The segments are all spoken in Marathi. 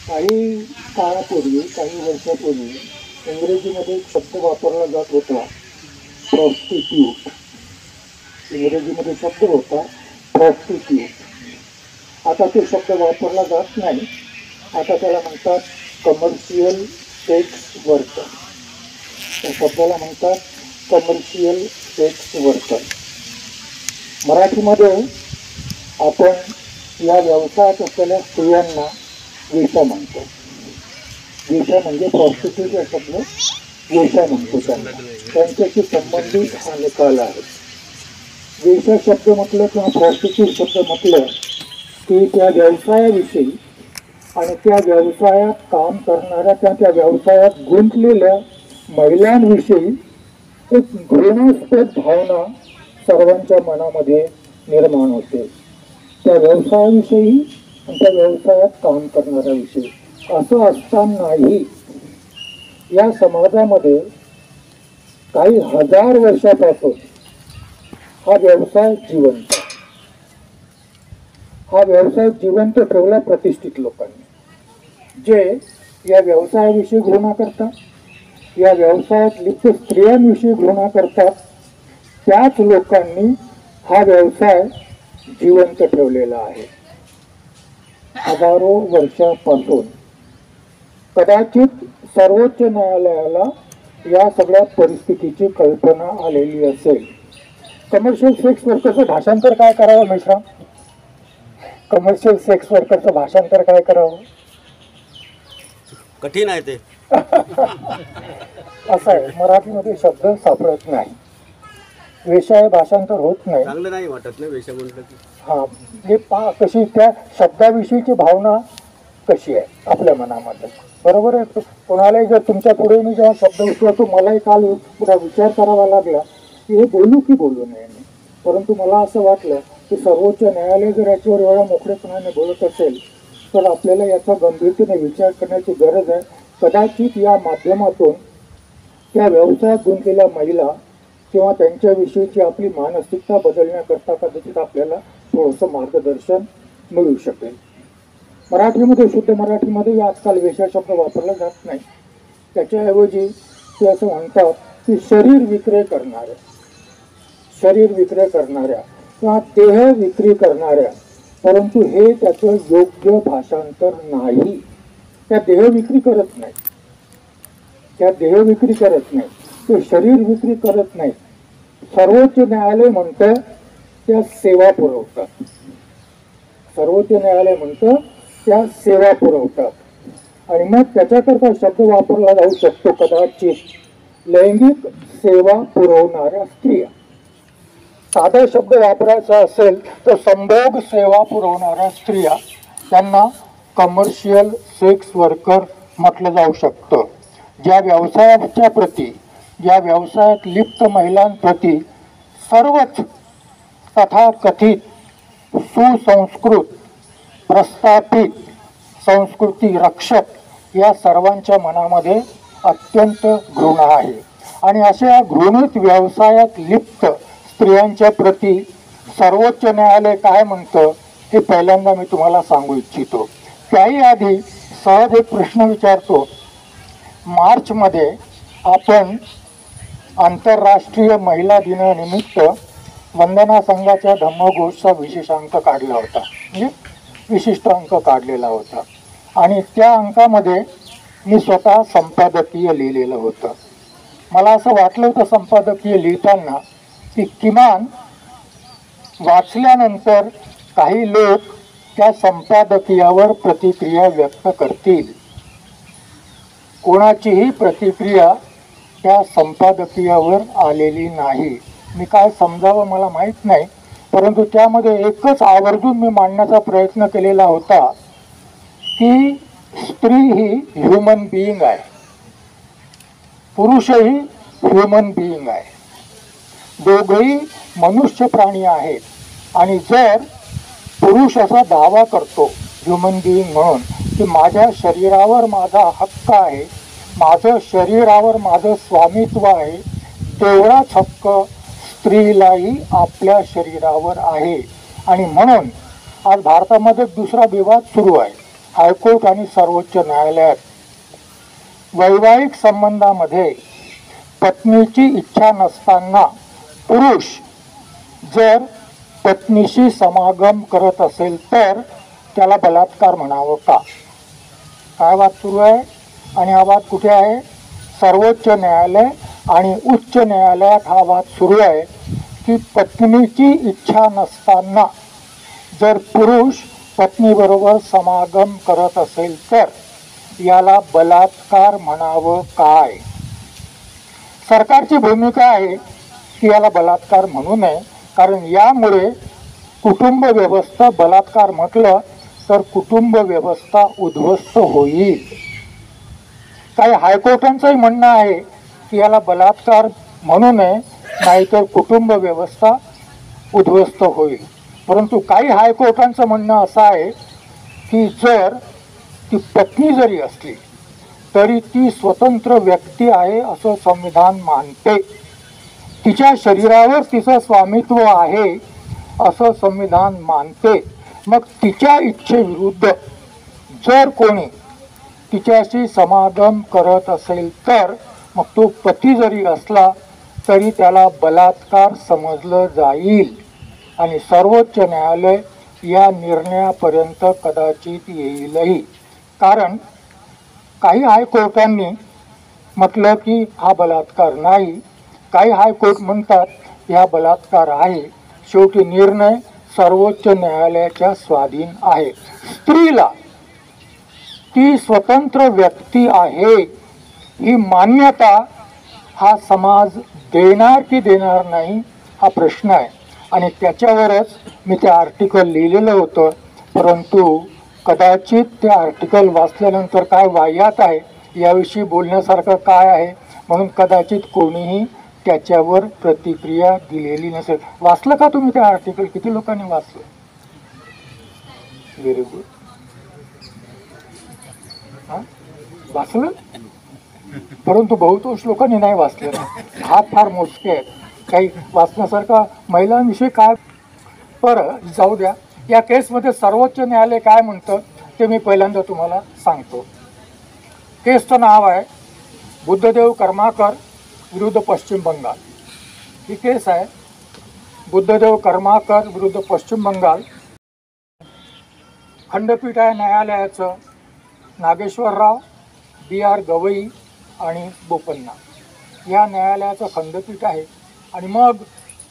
काही काळापूर्वी, काही वर्षापूर्वी इंग्रजीमध्ये एक शब्द वापरला जात होता, प्रॉस्टिट्यूट. इंग्रजीमध्ये शब्द होता प्रॉस्टिट्यूट. आता तो शब्द वापरला जात नाही. आता त्याला म्हणतात कमर्शियल सेक्स वर्कर. त्या शब्दाला म्हणतात कमर्शियल सेक्स वर्कर. मराठीमध्ये आपण या व्यवसायात असलेल्या स्त्रियांना वेश्या म्हणतो. वेश्या म्हणजे प्रॉस्टिट्यूट या शब्द वेश्या म्हणतो त्यांना. त्यांच्याशी संबंधित हा निकाल आहे. वेश्या शब्द म्हटलं किंवा प्रॉस्टिट्यूट शब्द म्हटलं की त्या व्यवसायाविषयी आणि त्या व्यवसायात काम करणाऱ्या त्या व्यवसायात गुंतलेल्या महिलांविषयी एक घृणास्पद भावना सर्वांच्या मनामध्ये निर्माण होते. त्या व्यवसायाविषयी आणि त्या व्यवसायात काम करणाऱ्याविषयी. असं असतानाही या समाजामध्ये काही हजार वर्षापासून हा व्यवसाय जिवंत. हा व्यवसाय जिवंत ठेवला प्रतिष्ठित लोकांनी, जे या व्यवसायाविषयी घृणा करतात, या व्यवसायात लिप्त स्त्रियांविषयी घृणा करतात. त्याच लोकांनी हा व्यवसाय जिवंत ठेवलेला आहे हजारो वर्षापासून. कदाचित सर्वोच्च न्यायालयाला या सगळ्या परिस्थितीची कल्पना आलेली असेल. कमर्शियल सेक्स वर्करचं भाषांतर काय करावं मिश्रा? कमर्शियल सेक्स वर्करचं भाषांतर काय करावं? कठीण आहे ते. असं आहे, मराठीमध्ये शब्द सापडत नाही. वेश्या हे भाषांतर होत नाही. चांगलं नाही वाटत ना वेश्या म्हटलं की. हा, हे कशी त्या शब्दाविषयीची भावना कशी आहे आपल्या मनामध्ये. बरोबर आहे. कोणालाही जर तुमच्या पुढे मी जेव्हा शब्द उचलतो, मलाही काल पुढा विचार करावा लागला की हे बोलू की बोलू नये मी. परंतु मला असं वाटलं की सर्वोच्च न्यायालय जर याच्यावर एवढ्या मोकळेपणाने बोलत असेल तर आपल्याला याचा गंभीरतेने विचार करण्याची गरज आहे. कदाचित या माध्यमातून त्या व्यवसायात गुंतलेल्या महिला किंवा त्यांच्याविषयीची आपली मानसिकता बदलण्याकरता कदाचित आपल्याला थोडंसं मार्गदर्शन मिळू शकेल. मराठीमध्ये, शुद्ध मराठीमध्ये आजकाल वेश्या शब्द वापरला जात नाही. त्याच्याऐवजी ते असं म्हणतात की शरीर विक्रय करणाऱ्या, शरीर विक्रय करणाऱ्या किंवा देह विक्री करणाऱ्या. परंतु हे त्याचं योग्य भाषांतर नाही. त्या देह विक्री करत नाही, त्या देह विक्री करत नाही, ते शरीर विक्री करत नाही. सर्वोच्च न्यायालय म्हणतं त्या सेवा पुरवतात. सर्वोच्च न्यायालय म्हणतं त्या सेवा पुरवतात. आणि मग त्याच्याकरता शब्द वापरला जाऊ शकतो कदाचित लैंगिक सेवा पुरवणाऱ्या स्त्रिया. साधा शब्द वापरायचा असेल तर संभोग सेवा पुरवणाऱ्या स्त्रिया, त्यांना कमर्शियल सेक्स वर्कर म्हटलं जाऊ शकतं. ज्या व्यवसायाच्या प्रती, ज्या व्यवसायात लिप्त महिलांप्रती सर्वच तथाकथित सुसंस्कृत प्रस्थापित संस्कृती रक्षक या सर्वांच्या मनामध्ये अत्यंत घृणा आहे. आणि अशा घृणित व्यवसायात लिप्त स्त्रियांच्या प्रती सर्वोच्च न्यायालय काय म्हणतं हे पहिल्यांदा मी तुम्हाला सांगू इच्छितो. त्याही आधी सहज एक प्रश्न विचारतो. मार्चमध्ये आपण आंतरराष्ट्रीय महिला दिनानिमित्त वंदना संघाच्या धम्मघोषचा विशेष अंक काढला होता, म्हणजे विशिष्ट अंक काढलेला होता. आणि त्या अंकामध्ये मी स्वतः संपादकीय लिहिलेलं होतं. मला असं वाटलं होतं संपादकीय लिहिताना की किमान वाचल्यानंतर काही लोक त्या संपादकीयावर प्रतिक्रिया व्यक्त करतील. कोणाचीही प्रतिक्रिया त्या संपादकीयावर आलेली नाही. मी काय समजावं मला माहीत नाही, परंतु त्यामध्ये एकच आवर्जून मी मांडण्याचा प्रयत्न केलेला होता की स्त्री ही ह्युमन बिईंग आहे, पुरुषही ह्युमन बिईंग आहे, दोघेही मनुष्य प्राणी आहेत. आणि जर पुरुष असा दावा करतो ह्युमन बिईंग म्हणून की माझ्या शरीरावर माझा हक्क आहे, माझं शरीरावर माझं स्वामित्व आहे, तेवढाच हक्क स्त्रीलाही आपल्या शरीरावर आहे. आणि म्हणून आज भारतामध्ये दुसरा विवाद सुरू आहे. हायकोर्ट आणि सर्वोच्च न्यायालयात वैवाहिक संबंधामध्ये पत्नीची इच्छा नसताना पुरुष जर पत्नीशी समागम करत असेल तर त्याला बलात्कार म्हणावं का? काय वाद सुरू आहे? आणि हा वाद कुठे आहे? सर्वोच्च न्यायालय आणि उच्च न्यायालयात हा वाद सुरू आहे की पत्नीची इच्छा नसताना जर पुरुष पत्नीबरोबर समागम करत असेल तर याला बलात्कार म्हणावं काय? सरकारची भूमिका आहे की याला बलात्कार म्हणू नये, कारण यामुळे कुटुंब व्यवस्था, बलात्कार म्हटलं तर कुटुंब व्यवस्था उद्ध्वस्त होईल. काही हायकोर्टांचंही म्हणणं आहे की याला बलात्कार म्हणू नये, नाहीतर कुटुंब व्यवस्था उद्ध्वस्त होईल. परंतु काही हायकोर्टांचं म्हणणं असं आहे की जर ती पत्नी जरी असली तरी ती स्वतंत्र व्यक्ती आहे असं संविधान मानते. तिच्या शरीरावर तिचं स्वामित्व आहे असं संविधान मानते. मग तिच्या इच्छेविरुद्ध जर कोणी तिच्याशी समागम करत असेल तर मग तो पती जरी असला तरी त्याला बलात्कार समजलं जाईल. आणि सर्वोच्च न्यायालय या निर्णयापर्यंत कदाचित येईलही. कारण काही हायकोर्टांनी म्हटलं की हा बलात्कार नाही, काही हायकोर्ट म्हणतात हा बलात्कार आहे. शेवटी निर्णय सर्वोच्च न्यायालयाच्या स्वाधीन आहे. स्त्रीला ती स्वतंत्र व्यक्ती आहे ही मान्यता हा समाज देणार की देणार नाही हा प्रश्न आहे. आणि त्याच्यावरच मी ते आर्टिकल लिहिलेलं होतं. परंतु कदाचित ते आर्टिकल वाचल्यानंतर काय वाह्यात आहे याविषयी बोलण्यासारखं काय आहे म्हणून कदाचित कोणीही त्याच्यावर प्रतिक्रिया दिलेली नसेल. वाचलं का तुम्ही ते आर्टिकल? किती लोकांनी वाचलं? Very good. हां, वाचलं. परंतु बहुतांश लोकांनी नाही वाचलं. हात फार मोजके आहेत. काही वाचण्यासारखा महिलांविषयी काय? बरं, जाऊ द्या. या केसमध्ये सर्वोच्च न्यायालय काय म्हणतं ते मी पहिल्यांदा तुम्हाला सांगतो. केसचं नाव आहे बुद्धदेव कर्माकर विरुद्ध पश्चिम बंगाल. ही केस आहे बुद्धदेव कर्माकर विरुद्ध पश्चिम बंगाल. खंडपीठ आहे न्यायालयाचं नागेश्वरराव, BR गवई आणि बोपन्ना या न्यायालयाचं खंडपीठ आहे. आणि मग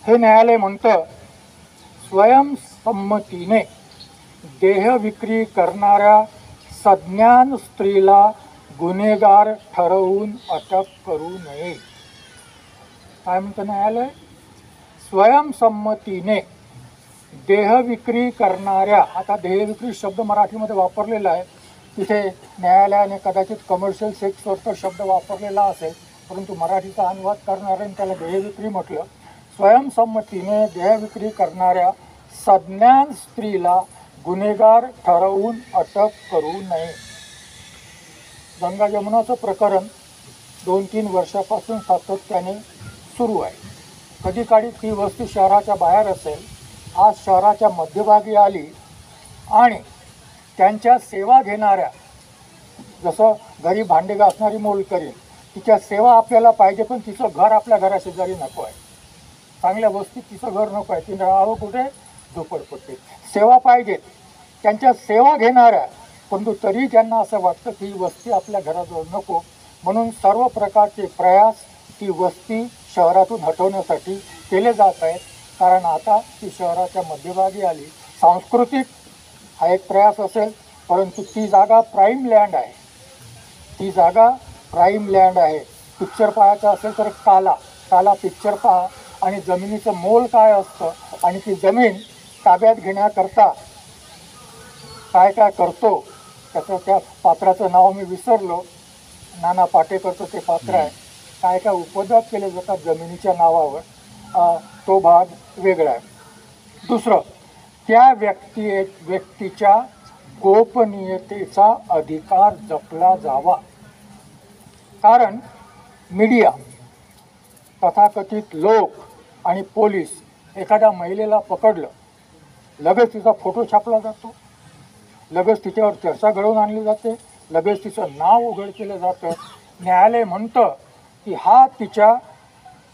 हे न्यायालय म्हणतं स्वयंसंमतीने देहविक्री करणाऱ्या सज्ञान स्त्रीला गुन्हेगार ठरवून अटक करू नये. काय म्हणतं न्यायालय? स्वयंसंमतीने देहविक्री करणाऱ्या, आता देहविक्री शब्द मराठीमध्ये वापरलेला आहे, तिथे न्यायालयाने कदाचित कमर्शियल सेक्सवरचा शब्द वापरलेला असेल, परंतु मराठीचा अनुवाद करणाऱ्याने त्याला देहविक्री म्हटलं. स्वयंसंमतीने देहविक्री करणाऱ्या सज्ञान स्त्रीला गुन्हेगार ठरवून अटक करू नये. गंगा जमुनाचं प्रकरण 2-3 वर्षापासून सातत्याने सुरू आहे. कधी काळी ती वस्ती शहराच्या बाहेर असेल, आज शहराच्या मध्यभागी आली आणि त्यांच्या सेवा घेणाऱ्या, जसं घरी भांडे घासणारी मोलकरीण, तिच्या सेवा आपल्याला पाहिजे पण तिचं घर आपल्या घराशेजारी नको आहे. चांगल्या वस्तीत तिचं घर नको आहे, तिने राहावं कुठे? झोपडपट्टीत. सेवा पाहिजेत त्यांच्या सेवा घेणाऱ्या, परंतु तरी त्यांना असं वाटतं की ही वस्ती आपल्या घराजवळ नको, म्हणून सर्व प्रकारचे प्रयास ती वस्ती शहरातून हटवण्यासाठी केले जात आहेत. कारण आता ती शहराच्या मध्यभागी आली. सांस्कृतिक हा एक प्रयास असेल, परंतु ती जागा प्राईम लँड आहे. ती जागा प्राईम लँड आहे. पिक्चर पाहायचा असेल तर काला पिक्चर पहा आणि जमिनीचं मोल काय असतं आणि ती जमीन ताब्यात घेण्याकरता काय काय करतो, त्याचं त्या पात्राचं नाव मी विसरलो, नाना पाटेकरचं ते पात्र आहे, काय काय उपद्रव केले जातात जमिनीच्या नावावर, तो भाग वेगळा आहे. दुसरं, त्या व्यक्तीच्या गोपनीयतेचा अधिकार जपला जावा. कारण मीडिया, तथाकथित लोक आणि पोलीस एखाद्या महिलेला पकडलं, लगेच तिचा फोटो छापला जातो, लगेच तिच्यावर चर्चा घडवून आणली जाते, लगेच तिचं नाव उघड केलं जातं. न्यायालय म्हणतं की हा तिच्या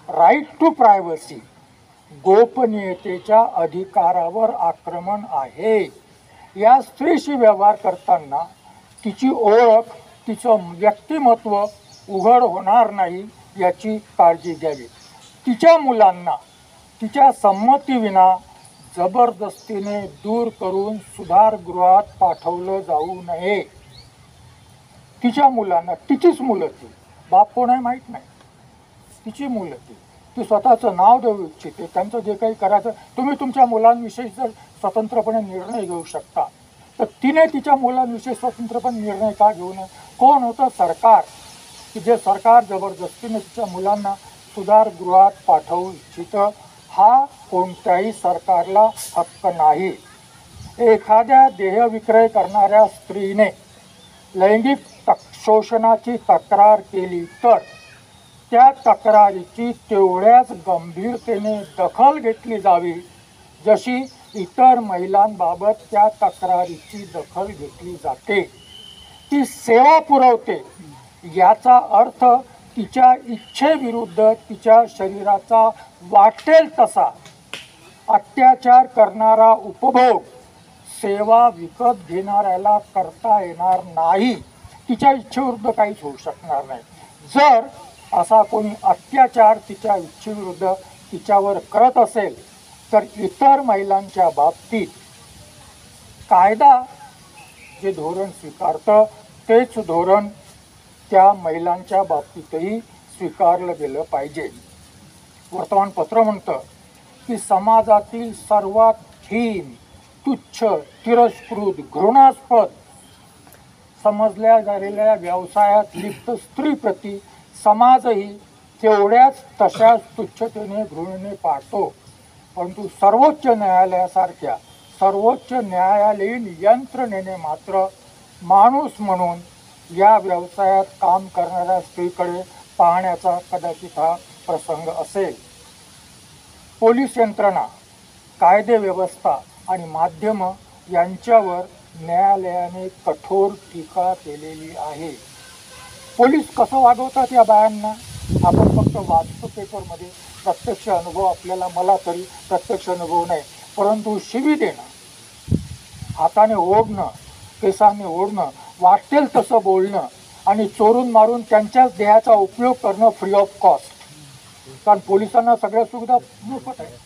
राईट टू प्रायव्हसी, गोपनीयतेच्या अधिकारावर आक्रमण आहे. या स्त्रीशी व्यवहार करताना तिची ओळख, तिचं व्यक्तिमत्व उघड होणार नाही याची काळजी घ्यावी. तिच्या मुलांना तिच्या संमतीविना जबरदस्तीने दूर करून सुधारगृहात पाठवलं जाऊ नये. तिच्या मुलांना, तिचीच मुलं ती, बाप कोण आहे माहीत नाही, तिची मुलं ती स्वतःचं नाव देऊ इच्छिते. त्यांचं जे काही करायचं, तुम्ही तुमच्या मुलांविषयी जर स्वतंत्रपणे निर्णय घेऊ शकता तर तिने तिच्या मुलांविषयी स्वतंत्रपणे निर्णय का घेऊ नये? कोण होतं? सरकार, की जे सरकार जबरदस्तीने तिच्या मुलांना सुधारगृहात पाठवू इच्छितं. हा कोणत्याही सरकारला हक्क नाही. एखाद्या देहविक्रय करणाऱ्या स्त्रीने लैंगिक शोषणाची तक्रार केली तर त्या तक्रारीची तेवढ्याच गंभीरतेने दखल घेतली जावी जशी इतर महिलांबाबत त्या तक्रारीची दखल घेतली जाते. ती सेवा पुरवते याचा अर्थ तिच्या इच्छेविरुद्ध तिच्या शरीराचा वाटेल तसा अत्याचार करणारा उपभोग सेवा विकत घेणाऱ्याला करता येणार नाही. तिच्या इच्छेविरुद्ध काहीच होऊ शकणार नाही. जर असा कोणी अत्याचार तिच्या इच्छेविरुद्ध तिच्यावर करत असेल तर इतर महिलांच्या बाबतीत कायदा जे धोरण स्वीकारतं तेच धोरण त्या महिलांच्या बाबतीतही स्वीकारलं गेलं पाहिजे. वर्तमानपत्र म्हणतं की समाजातील सर्वात हीन, तुच्छ, तिरस्कृत, घृणास्पद समजल्या गेलेल्या व्यवसायात लिप्त स्त्रीप्रती समाजही तेवढ्याच तशाच तुच्छतेने, घृणेने पाहतो. परंतु सर्वोच्च न्यायालयासारख्या सर्वोच्च न्यायालयीन यंत्रणेने मात्र माणूस म्हणून या व्यवसायात काम करणाऱ्या स्त्रीकडे पाहण्याचा कदाचित हा प्रसंग असेल. पोलीस यंत्रणा, कायदे व्यवस्था आणि माध्यम यांच्यावर न्यायालयाने कठोर टीका केलेली आहे. पोलीस कसं वागवतात या बायांना आपण फक्त वाचतो पेपरमध्ये, प्रत्यक्ष अनुभव आपल्याला, मला तरी प्रत्यक्ष अनुभव नाही, परंतु शिवी देणं, हाताने ओढणं, केसाने ओढणं, वाटेल तसं बोलणं आणि चोरून मारून त्यांच्याच देहाचा उपयोग करणं फ्री ऑफ कॉस्ट. कारण पोलिसांना सगळ्या सुविधा मोफत आहे.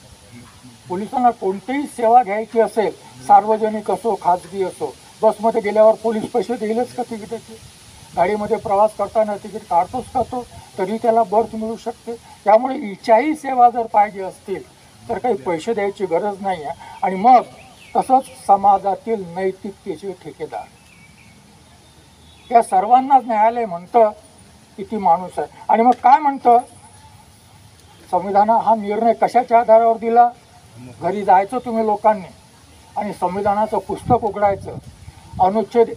पोलिसांना कोणतीही सेवा घ्यायची असेल, सार्वजनिक असो खाजगी असो, बसमध्ये गेल्यावर पोलीस पैसे देईलच का तिकिटाचे? गाडीमध्ये प्रवास करताना तिकीट काढतोच का तो, तरी त्याला बर्थ मिळू शकते. त्यामुळे हिच्याही सेवा जर पाहिजे असतील तर काही पैसे द्यायची गरज नाही आहे. आणि मग तसंच समाजातील नैतिकतेचे ठेकेदार, या सर्वांनाच न्यायालय म्हणतं की ती माणूस आहे. आणि मग काय म्हणतं संविधान? हा निर्णय कशाच्या आधारावर दिला? घरी जायचं तुम्ही लोकांनी आणि संविधानाचं पुस्तक उघडायचं, अनुच्छेद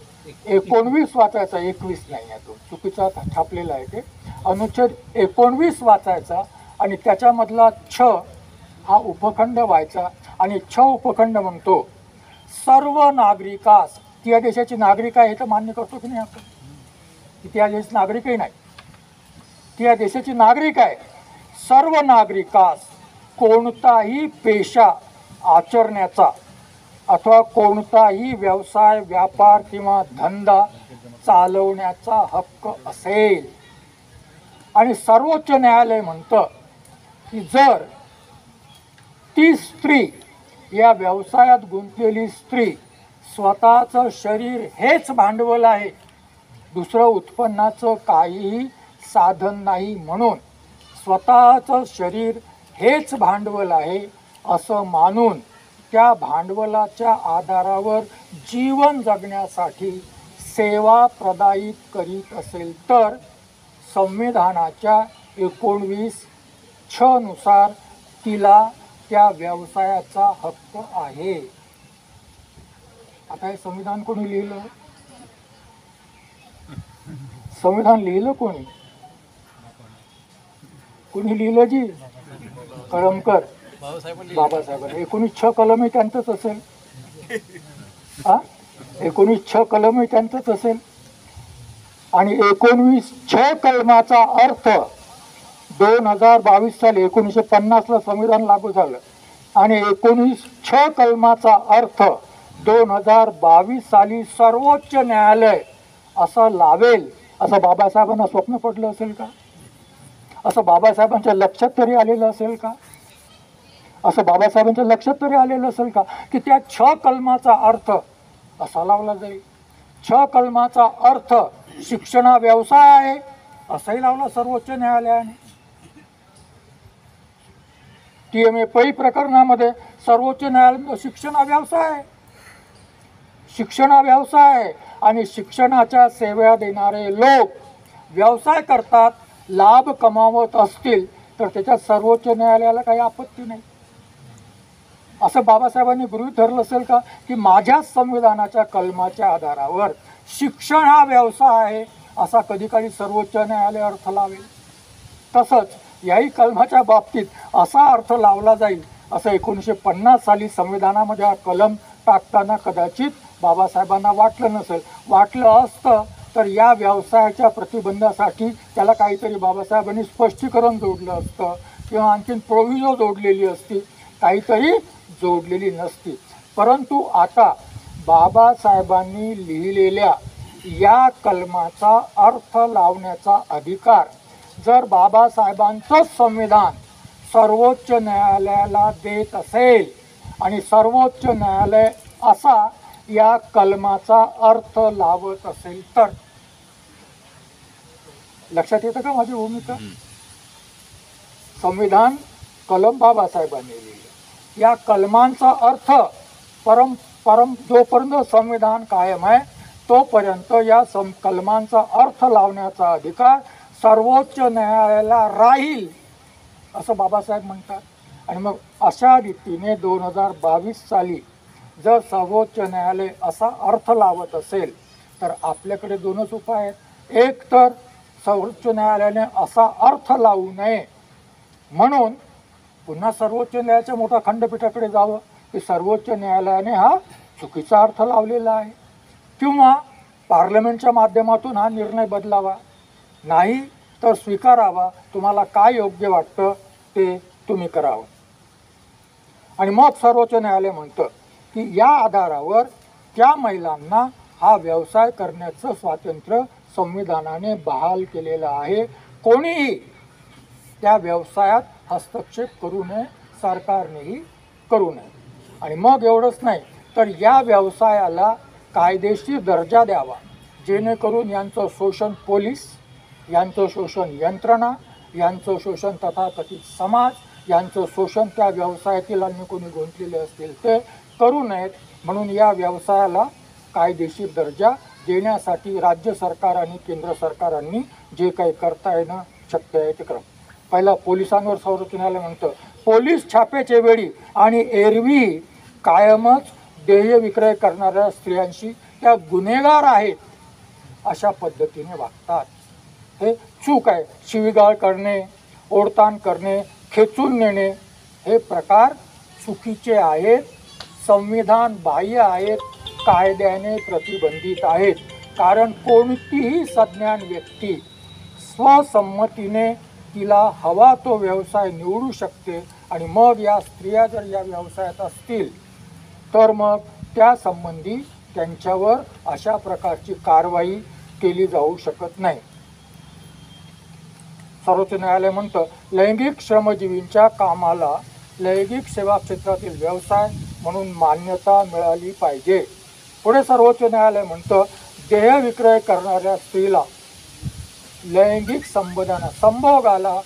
19 वाचायचा, 21 नाही आहे तो चुकीचा छापलेला आहे ते, अनुच्छेद 19 वाचायचा आणि त्याच्यामधला छ हा उपखंड व्हायचा. आणि छ उपखंड म्हणतो सर्व नागरिकास, ती या देशाची नागरिक आहे हे तर मान्य करतो की नाही आपण? ती या देशाची नागरिकही नाही, ती या देशाची नागरिक आहे. सर्व नागरिकास कोणताही पेशा आचरण्याचा अथवा कोणताही व्यवसाय, व्यापार किंवा धंदा चालवण्याचा हक्क असेल. आणि सर्वोच्च न्यायालय म्हणतं की जर ती स्त्री, या व्यवसायात गुंतलेली स्त्री, स्वतःचं शरीर हेच भांडवल आहे, दुसरं उत्पन्नाचं काहीही साधन नाही, म्हणून स्वतःचं शरीर हेच भांडवल आहे असं मानून त्या भांडवलाच्या आधारावर जीवन जगण्यासाठी सेवा प्रदायित करीत असेल तर संविधानाच्या 19 छ नुसार तिला त्या व्यवसायाचा हक्क आहे. आता हे संविधान कोणी लिहिलं? संविधान लिहिलं कोणी? कोणी लिहिलं जी? कळमकर, बाबासाहेबांनी. 19 कलम हे त्यांचंच असेल. हा, 19 कलमही त्यांचंच असेल. आणि 19 कलमाचा अर्थ 2022 साली 1950ला संविधान लागू झालं आणि 19 कलमाचा अर्थ 2022 साली सर्वोच्च न्यायालय असं लावेल असं बाबासाहेबांना स्वप्न पडलं असेल का? असं बाबासाहेबांच्या लक्षात तरी आलेलं असेल का? असं बाबासाहेबांच्या लक्षात तरी आलेलं असेल का की त्या 6 कलमाचा अर्थ असा लावला जाईल? 6 कलमाचा अर्थ शिक्षण हा व्यवसाय आहे असाही लावला सर्वोच्च न्यायालयाने. TMA पै प्रकरणामध्ये सर्वोच्च न्यायालय शिक्षण हा व्यवसाय आहे, शिक्षण हा व्यवसाय आहे आणि शिक्षणाच्या सेवा देणारे लोक व्यवसाय करतात, लाभ कमावत असतील तर त्याच्यात सर्वोच्च न्यायालयाला काही आपत्ती नाही. असं बाबासाहेबांनी गृहीत धरलं असेल का की माझ्या संविधानाच्या कलमाच्या आधारावर शिक्षण हा व्यवसाय आहे असा कधी काळी सर्वोच्च न्यायालय अर्थ लावेल? तसंच याही कलमाच्या बाबतीत असा अर्थ लावला जाईल असं 1950 साली संविधानामध्ये हा कलम टाकताना कदाचित बाबासाहेबांना वाटलं नसेल. वाटलं असतं तर या व्यवसायाच्या प्रतिबंधासाठी त्याला काहीतरी बाबासाहेबांनी स्पष्टीकरण जोडलं असतं किंवा आणखीन प्रोव्हिजो जोडलेली असती, काहीतरी जोडलेली नसती. परंतु आता बाबासाहेबांनी लिहिलेल्या या कलमाचा अर्थ लावण्याचा अधिकार जर बाबासाहेबांचं संविधान सर्वोच्च न्यायालयाला देत असेल आणि सर्वोच्च न्यायालय असा या कलमाचा अर्थ लावत असेल तर लक्षात येतं का माझी भूमिका? संविधान कलम बाबासाहेबांनी लिहिले, या कलमांचा अर्थ जोपर्यंत संविधान कायम आहे तोपर्यंत या कलमांचा अर्थ लावण्याचा अधिकार सर्वोच्च न्यायालयाला राहील असं बाबासाहेब म्हणतात. आणि मग अशा रीतीने 2022 साली जर सर्वोच्च न्यायालय असा अर्थ लावत असेल तर आपल्याकडे दोनच उपाय आहेत. एक तर सर्वोच्च न्यायालयाने असा अर्थ लावू नये म्हणून पुन्हा सर्वोच्च न्यायालयाच्या मोठ्या खंडपीठाकडे जावं की सर्वोच्च न्यायालयाने हा चुकीचा अर्थ लावलेला आहे, किंवा पार्लमेंटच्या माध्यमातून हा निर्णय बदलावा, नाही तर स्वीकारावा, तुम्हाला काय योग्य वाटतं ते तुम्ही करावं. आणि मग सर्वोच्च न्यायालय म्हणतं की या आधारावर त्या महिलांना हा व्यवसाय करण्याचं स्वातंत्र्य संविधानाने बहाल केलेलं आहे, कोणीही त्या व्यवसायात हस्तक्षेप करू नये, सरकारनेही करू नये. आणि मग एवढंच नाही तर या व्यवसायाला कायदेशीर दर्जा द्यावा जेणेकरून यांचं शोषण पोलीस, यांचं शोषण यंत्रणा, यांचं शोषण तथाकथित समाज, यांचं शोषण त्या व्यवसायातील अन्य कोणी गुंतलेले असतील ते करू नयेत. म्हणून या व्यवसायाला कायदेशीर दर्जा देण्यासाठी राज्य सरकार आणि केंद्र सरकारांनी जे काही करता येणं शक्य आहे ते करा. पहिला पोलिसांवर सर्वोच्च न्यायालय म्हणतं पोलीस छापेच्या वेळी आणि एरवी कायमच देह विक्रय करणाऱ्या स्त्रियांशी त्या गुन्हेगार आहेत अशा पद्धतीने वागतात. हे चूक आहे. शिवीगाळ करणे, ओढताण करणे, खेचून नेणे हे प्रकार चुकीचे आहेत, संविधान बाह्य आहेत, कायद्याने प्रतिबंधित आहेत. कारण कोणतीही सज्ञान व्यक्ती स्वसंमतीने तिला हवा तो व्यवसाय निवडू शकते आणि मग या स्त्रिया जर या व्यवसायात असतील तर मग त्या संबंधी त्यांच्यावर अशा प्रकारची कारवाई केली जाऊ शकत नाही. सर्वोच्च न्यायालय म्हणतं लैंगिक श्रमजीवींच्या कामाला लैंगिक सेवा क्षेत्रातील व्यवसाय म्हणून मान्यता मिळाली पाहिजे. पुढे सर्वोच्च न्यायालय म्हणतं देह विक्रय करणाऱ्या स्त्रीला लैंगिक संभोगाला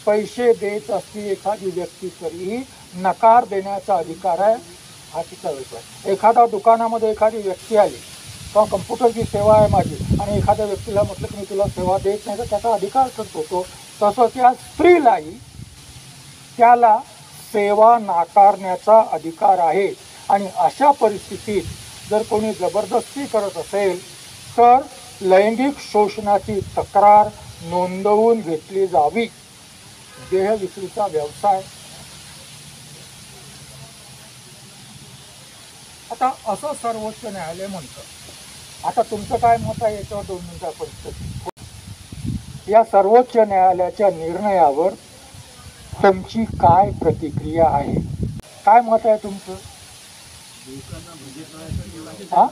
पैसे देत असली एखादी व्यक्ती तरीही नकार देण्याचा अधिकार आहे, हा तिचा विषय. एखाद्या दुकानामध्ये एखादी व्यक्ती आली किंवा कम्प्युटरची सेवा आहे माझी आणि एखाद्या व्यक्तीला म्हटलं की मी तुला सेवा देत नाही तर त्याचा अधिकार करत होतो, तसं त्या स्त्रीलाही त्याला सेवा नाकारण्याचा अधिकार आहे. आणि अशा परिस्थितीत जर कोणी जबरदस्ती करत असेल तर लैंगिक शोषणाची तक्रार नोंदवून घेतली जावी. देह विक्रीचा व्यवसाय आता असं सर्वोच्च न्यायालय म्हणतं. आता तुमचं काय मत आहे याच्यावर 2 मिनिटं आपण या सर्वोच्च न्यायालयाच्या निर्णयावर तुमची काय प्रतिक्रिया आहे? काय मत आहे तुमचं? हा?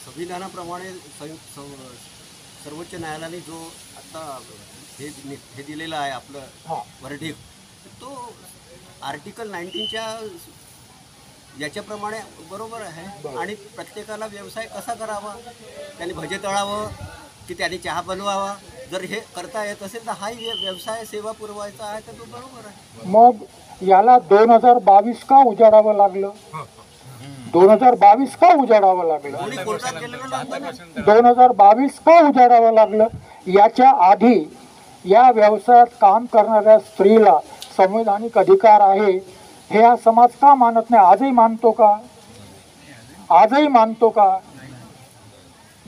संविधानाप्रमाणे सर्वोच्च न्यायालयाने जो आता हे दिलेलं आहे आपलं वर्डिक्ट, तो आर्टिकल 19च्या याच्याप्रमाणे बरोबर आहे. आणि प्रत्येकाला व्यवसाय कसा करावा, त्याने भजे तळावं की त्याने चहा बनवावा, जर हे करता येत असेल तर हाही व्यवसाय सेवा पुरवायचा आहे तर तो बरोबर आहे. मग याला 2022 का उजाडावं लागलं? 2022 का उजाडावं लागलं? 2022 का उजाडावं लागलं? याच्या आधी या व्यवसायात काम करणाऱ्या स्त्रीला संवैधानिक अधिकार आहे हे हा समाज का मानत नाही? आजही मानतो का? आजही मानतो का?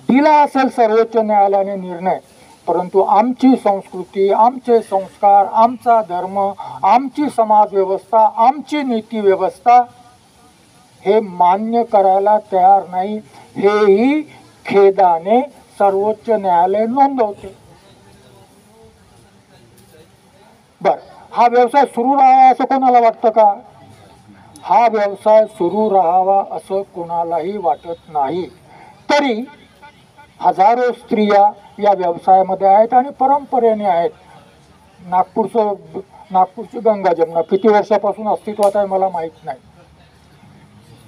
दिला असेल सर्वोच्च न्यायालयाने निर्णय, परंतु आमची संस्कृती, आमचे संस्कार, आमचा धर्म, आमची समाज व्यवस्था, आमची नीती व्यवस्था हे मान्य करायला तयार नाही, हेही खेदाने सर्वोच्च न्यायालय नोंदवते. बर, हा व्यवसाय सुरू राहावा असं कोणाला वाटतं का? हा व्यवसाय सुरू राहावा असं कोणालाही वाटत नाही. तरी हजारो स्त्रिया या व्यवसायामध्ये आहेत आणि परंपरेने आहेत. नागपूरची गंगा जमुना किती वर्षापासून अस्तित्वात आहे मला माहीत नाही.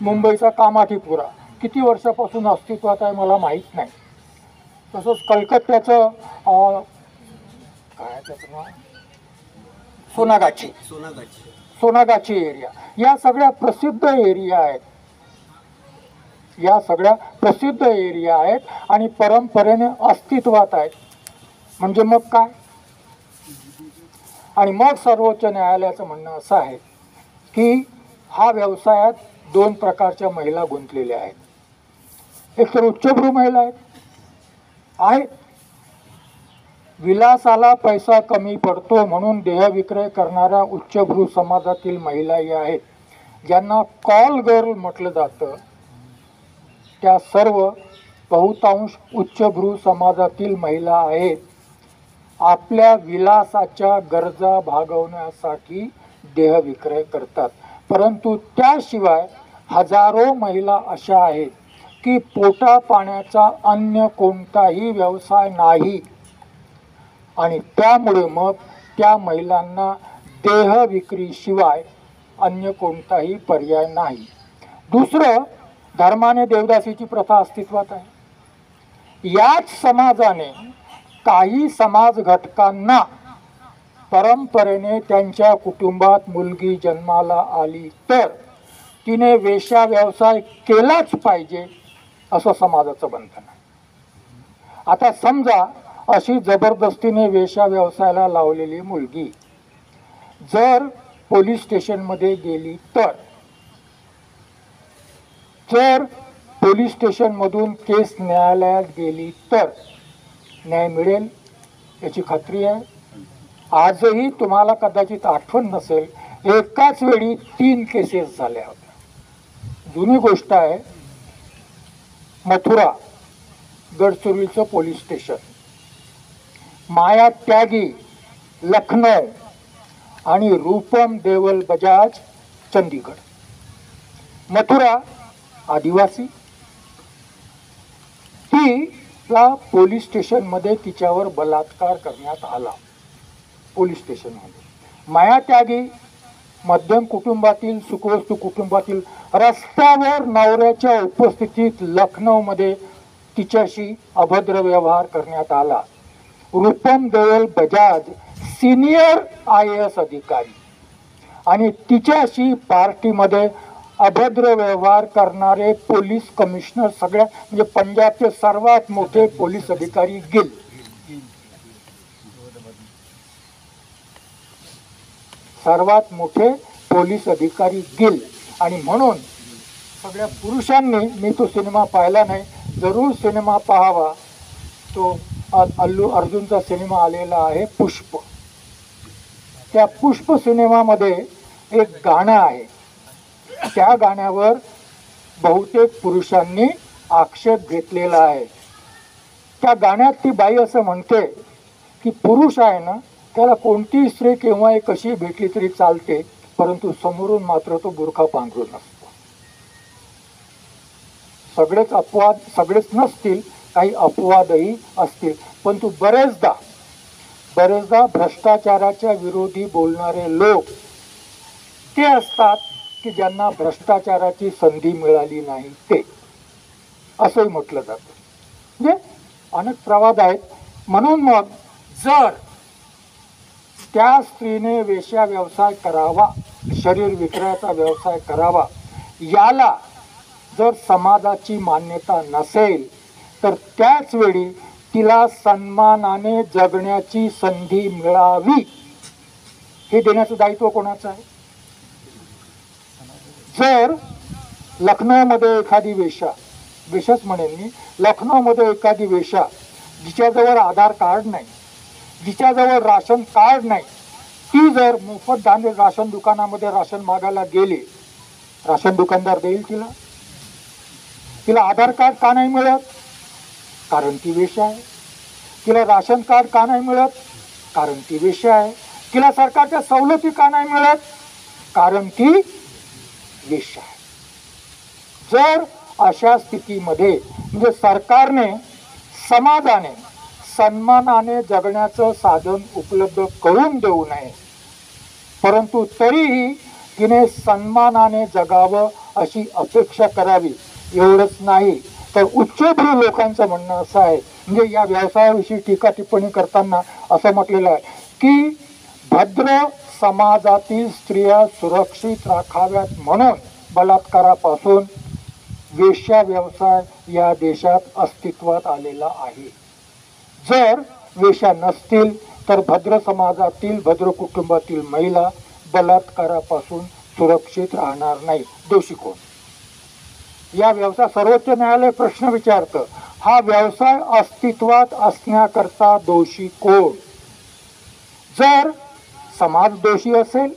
मुंबईचा कामाठीपुरा किती वर्षापासून अस्तित्वात आहे मला माहीत नाही. तसंच कलकत्त्याचं काय त्याचं नाव, सोनागाची एरिया, या सगळ्या प्रसिद्ध एरिया आहेत. या सगळ्या प्रसिद्ध एरिया आहेत आणि परंपरेने अस्तित्वात आहेत. म्हणजे मग काय? आणि मग सर्वोच्च न्यायालयाचं म्हणणं असं आहे की हा व्यवसायात 2 प्रकारच्या महिला गुंतलेल्या आहेत. एक तर उच्चभ्रू महिला आहेत, विलासाला पैसा कमी पडतो म्हणून देहविक्रय करणाऱ्या उच्चभ्रू समाजातील महिलाही आहेत, ज्यांना कॉल गर्ल म्हटलं जातं. त्या सर्व बहुतांश उच्चभ्रू समाजातील महिला आहेत. आपल्या विलासाच्या गरजा भागवण्यासाठी देहविक्रय करतात. परंतु त्याशिवाय हजारो महिला अशा आहेत की पोटा पाण्याचा अन्य कोणताही व्यवसाय नाही आणि त्यामुळे मग त्या महिलांना देहविक्रीशिवाय अन्य कोणताही पर्याय नाही. दुसरं, धर्माने देवदासीची प्रथा अस्तित्वात आहे. याच समाजाने काही समाज घटकांना परंपरेने त्यांच्या कुटुंबात मुलगी जन्माला आली तर तिने वेश्या व्यवसाय केलाच पाहिजे असं समाजाचं बंधन आहे. आता समजा अशी जबरदस्तीने वेश्या व्यवसायाला लावलेली मुलगी जर पोलीस स्टेशनमध्ये गेली तर, जर पोलीस स्टेशनमधून केस न्यायालयात गेली तर न्याय मिळेल याची खात्री आहे. आजही तुम्हाला कदाचित आठवण नसेल, एकाच वेळी 3 केसेस झाल्या होत्या. जुनी गोष्ट आहे. मथुरा गडचिरोलीचं पोलीस स्टेशन, माया त्यागी लखनौ आणि रूपम देवल बजाज चंदीगड. मथुरा आदिवासी, तिला पोलीस स्टेशनमध्ये तिच्यावर बलात्कार करण्यात आला पोलीस स्टेशनमध्ये. माया त्यागी मध्यम कुटुंबातील, सुखवस्तू कुटुंबातील, रस्त्यावर नवऱ्याच्या उपस्थितीत लखनौमध्ये तिच्याशी अभद्र व्यवहार करण्यात आला. रूपम देवल बजाज सिनियर IAS अधिकारी आणि तिच्याशी पार्टीमध्ये अभद्र व्यवहार करणारे पोलीस कमिशनर, सगळ्या म्हणजे पंजाबचे सर्वात मोठे पोलीस अधिकारी गिल, सर्वात मोठे पोलीस अधिकारी गिल. आणि म्हणून सगळ्या पुरुषांनी, मी तो सिनेमा पाहिला नाही, जरूर सिनेमा पाहावा. तो अल्लू अर्जुनचा सिनेमा आलेला आहे पुष्प. त्या पुष्प सिनेमामध्ये एक गाणं आहे. त्या गाण्यावर बहुतेक पुरुषांनी आक्षेप घेतलेला आहे. त्या गाण्यात ती बाई असं म्हणते की पुरुष आहे ना, त्याला कोणतीही स्त्री केव्हाही कशी भेटली तरी चालते, परंतु समोरून मात्र तो बुरखा पांघरून असतो. सगळेच अपवाद, सगळेच नसतील, काही अपवादही असतील, परंतु बरेचदा भ्रष्टाचाराच्या विरोधी बोलणारे लोक ते असतात की ज्यांना भ्रष्टाचाराची संधी मिळाली नाही, ते असंही म्हटलं जातं. म्हणजे अनेक प्रवाद आहेत. म्हणून मग जर त्या स्त्रीने वेश्या व्यवसाय करावा, शरीर विक्रयाचा व्यवसाय करावा, याला जर समाजाची मान्यता नसेल, तर त्याच वेळी तिला सन्मानाने जगण्याची संधी मिळावी, हे देण्याचं दायित्व कोणाचं आहे? जर लखनौमध्ये एखादी वेश्या, वेश्याच म्हणेन मी, लखनौमध्ये एखादी वेश्या जिच्याजवळ आधार कार्ड नाही, जिच्याजवळ राशन कार्ड नाही, ती जर मोफत राशन दुकानामध्ये राशन मागायला गेली, राशन दुकानदार देईल तिला? तिला आधार कार्ड का नाही मिळत? कारण ती वेश्या आहे. तिला राशन कार्ड का नाही मिळत? कारण ती वेश्या आहे. तिला सरकारच्या सवलती का नाही मिळत? कारण ती वेश्या आहे. जर अशा स्थितीमध्ये म्हणजे सरकारने समाजाने सन्मानाने जगण्याचं साधन उपलब्ध करून देऊ नये, परंतु तरीही तिने सन्मानाने जगावं अशी अपेक्षा करावी. एवढंच नाही तर उच्चभ्रू लोकांचं म्हणणं असं आहे, म्हणजे या व्यवसायाविषयी टीका टिप्पणी करताना असं म्हटलेलं आहे की भद्र समाजातील स्त्रिया सुरक्षित राखाव्यात म्हणून बलात्कारापासून वेश्या व्यवसाय या देशात अस्तित्वात आलेला आहे. जर वेश्या नसतील तर भद्र समाजातील, भद्र कुटुंबातील महिला बलात्कारापासून सुरक्षित राहणार नाही. दोषी कोण? या व्यवसाय सर्वोच्च न्यायालय प्रश्न विचारतं, हा व्यवसाय अस्तित्वात असण्याकरता दोषी कोण? जर समाज दोषी असेल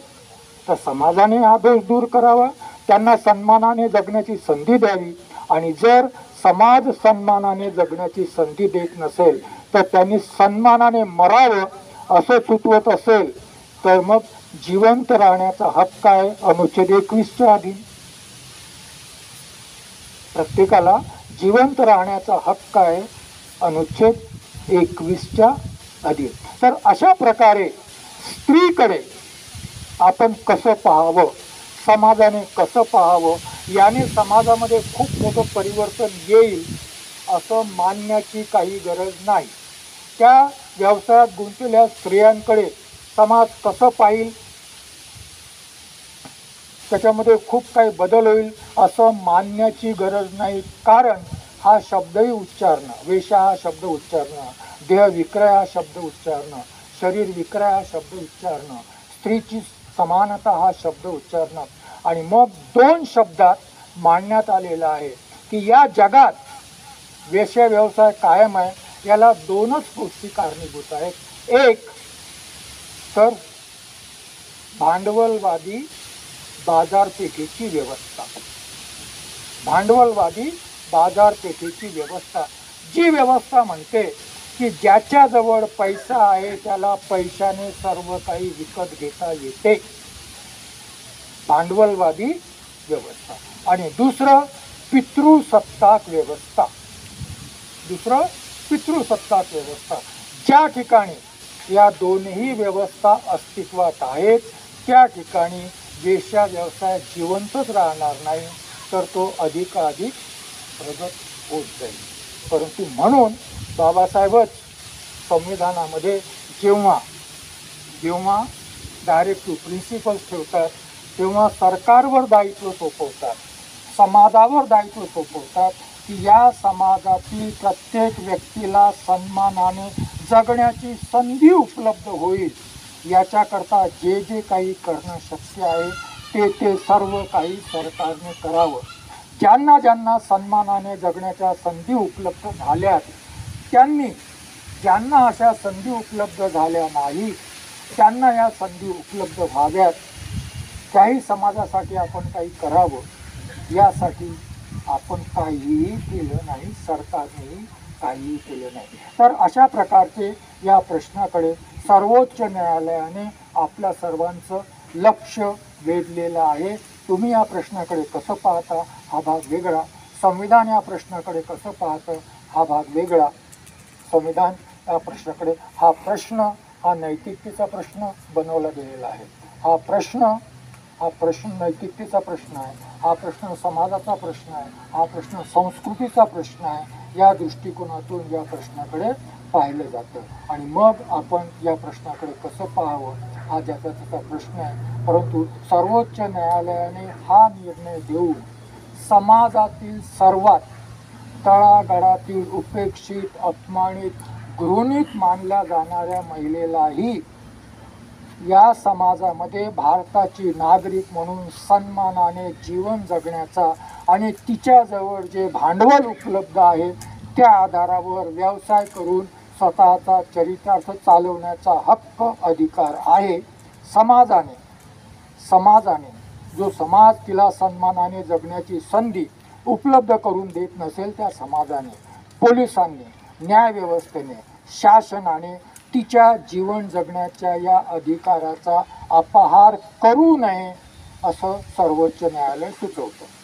तर समाजाने हा दोष दूर करावा, त्यांना सन्मानाने जगण्याची संधी द्यावी. आणि जर समाज सन्मानाने जगण्याची संधी देत नसेल तर त्यांनी सन्मानाने मरावं असं सुचवत असेल तर मग जिवंत राहण्याचा हक्क आहे अनुच्छेद 21च्या अधीन. प्रत्येकाला जिवंत राहण्याचा हक्क आहे अनुच्छेद 21च्या अधीन. तर अशा प्रकारे स्त्रीकडे आपण कसं पाहावं, समाजाने कसं पाहावं, याने समाजामध्ये खूप मोठं परिवर्तन येईल असं मानण्याची काही गरज नाही. त्या व्यवसायात गुंतलेल्या स्त्रियांकडे समाज कसं पाहिल, त्याच्यामध्ये खूप काही बदल होईल असं मानण्याची गरज नाही. कारण हा शब्दही उच्चारणं, वेश्या हा शब्द उच्चारणं, देह विक्रय हा शब्द उच्चारणं, शरीर विक्रय हा शब्द उच्चारणं, स्त्रीची समानता हा शब्द उच्चारणं, आणि मग 2 शब्दात मांडण्यात आलेला आहे की या जगात वेश्या व्यवसाय कायम आहे. याला 2च गोष्टी कारणीभूत आहेत. एक तर भांडवलवादी बाजारपेठेची व्यवस्था, भांडवलवादी बाजारपेठेची व्यवस्था, जी व्यवस्था म्हणते की ज्याच्याजवळ पैसा आहे त्याला पैशाने सर्व काही विकत घेता येते, भांडवलवादी व्यवस्था. आणि दुसरं पितृसत्ताक व्यवस्था, दुसरं पितृसत्ताक व्यवस्था. ज्या ठिकाणी या दोन्ही व्यवस्था अस्तित्वात आहेत त्या ठिकाणी वेश्या व्यवसाय जिवंतच राहणार नाही, तर तो अधिकाधिक प्रगत होत जाईल. परंतु म्हणून बाबासाहेबच संविधानामध्ये जेव्हा जेव्हा डायरेक्टिव प्रिन्सिपल्स ठेवतात तेव्हा सरकारवर दायित्व सोपवतात, समाजावर दायित्व सोपवतात की या समाजातील प्रत्येक व्यक्तीला सन्मानाने जगण्याची संधी उपलब्ध होईल, याच्याकरता जे जे काही करणं शक्य आहे ते सर्व काही सरकारने करावं. ज्यांना ज्यांना सन्मानाने जगण्याच्या संधी उपलब्ध झाल्यात त्यांनी, ज्यांना अशा संधी उपलब्ध झाल्या नाही त्यांना या संधी उपलब्ध व्हाव्यात, त्याही समाजासाठी आपण काही करावं यासाठी आपण काहीही केलं नाही, सरकारनेही काहीही केलं नाही. तर अशा प्रकारचे या प्रश्नाकडे सर्वोच्च न्यायालयाने आपल्या सर्वांचं लक्ष वेधलेलं आहे. तुम्ही या प्रश्नाकडे कसं पाहता हा भाग वेगळा, संविधान या प्रश्नाकडे कसं पाहतं हा भाग वेगळा. संविधान या प्रश्नाकडे हा नैतिकतेचा प्रश्न बनवला गेलेला आहे. हा प्रश्न नैतिकतेचा प्रश्न आहे, हा प्रश्न समाजाचा प्रश्न आहे, हा प्रश्न संस्कृतीचा प्रश्न आहे. या दृष्टिकोनातून या प्रश्नाकडे पाहिलं जातं आणि मग आपण या प्रश्नाकडे कसं पाहावं हा ज्याचा त्याचा प्रश्न आहे. परंतु सर्वोच्च न्यायालयाने हा निर्णय देऊन समाजातील सर्वात तळागाळातील उपेक्षित, अपमानित, घृणित मानल्या जाणाऱ्या महिलेलाही या समाजामध्ये भारताची नागरिक म्हणून सन्मानाने जीवन जगण्याचा आणि तिच्याजवळ जे भांडवल उपलब्ध आहे त्या आधारावर व्यवसाय करून स्वतःचा चरितार्थ चालवण्याचा हक्क, अधिकार आहे. समाजाने जो समाज तिला सन्मानाने जगण्याची संधी उपलब्ध करून देत नसेल त्या समाजाने, पोलिसांनी, न्यायव्यवस्थेने, शासनाने तिच्या जीवन जगण्याच्या या अधिकाराचा अपहार करू नये असं सर्वोच्च न्यायालय सुचवतं.